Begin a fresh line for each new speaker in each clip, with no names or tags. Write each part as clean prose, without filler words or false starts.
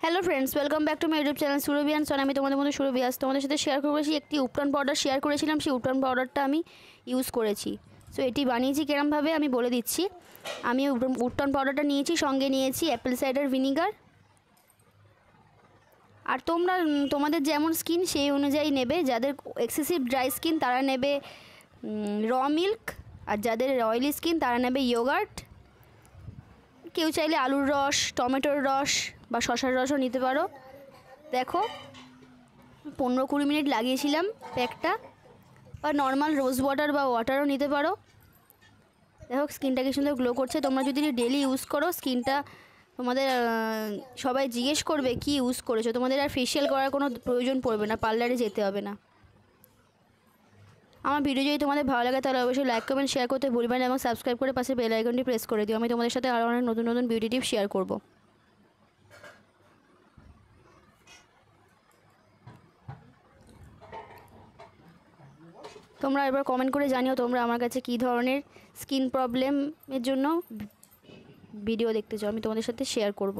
Hello friends, welcome back to my YouTube channel Surabhi and সন। আমি তোমাদের মধ্যে সুরভি। আজ তোমাদের সাথে শেয়ার করেছি একটি উপটান পাউডার শেয়ার করেছিলাম, সেই উপটান পাউডারটা আমি ইউজ করেছি। সো এটি বানিয়েছি কিরমভাবে আমি বলে দিচ্ছি। আমি উপটান পাউডারটা নিয়েছি, সঙ্গে নিয়েছি অ্যাপেল সাইডার ভিনিগার। আর তোমরা তোমাদের যেমন স্কিন সেই অনুযায়ী নেবে। যাদের এক্সেসিভ ড্রাই স্কিন তারা নেবে র মিল্ক, আর যাদের অয়েলি স্কিন তারা নেবে ইয়োগার্ট। কেউ চাইলে আলুর রস, টমেটোর রস বা শসার রসও নিতে পারো। দেখো 15-20 মিনিট লাগিয়েছিলাম প্যাকটা, বা নর্মাল রোজ ওয়াটার বা ওয়াটারও নিতে পারো। দেখো স্কিনটা কি সুন্দর গ্লো করছে। তোমরা যদি ডেলি ইউজ করো স্কিনটা তোমাদের সবাই জিজ্ঞেস করবে কি ইউজ করেছো। তোমাদের আর ফেশিয়াল করার কোনো প্রয়োজন পড়বে না, পার্লারে যেতে হবে না। আমার ভিডিও যদি তোমাদের ভালো লাগে তাহলে অবশ্যই লাইক কমেন্ট শেয়ার করতে ভুলবে না, এবং সাবস্ক্রাইব করে পাশে বেল আইকনটি প্রেস করে দিও। আমি তোমাদের সাথে আরও অনেক নতুন নতুন বিউটি টিপস শেয়ার করব। তোমরা এবার কমেন্ট করে জানিও তোমরা আমার কাছে কী ধরনের স্কিন প্রবলেমের জন্য ভিডিও দেখতে চাও, আমি তোমাদের সাথে শেয়ার করব।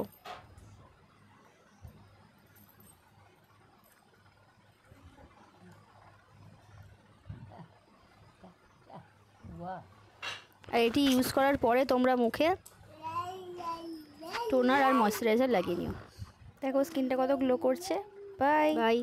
আর এটি ইউজ করার পরে তোমরা মুখে টোনার আর ময়শ্চারাইজার লাগিয়ে নিও। দেখো স্কিনটা কত গ্লো করছে। Bye bye.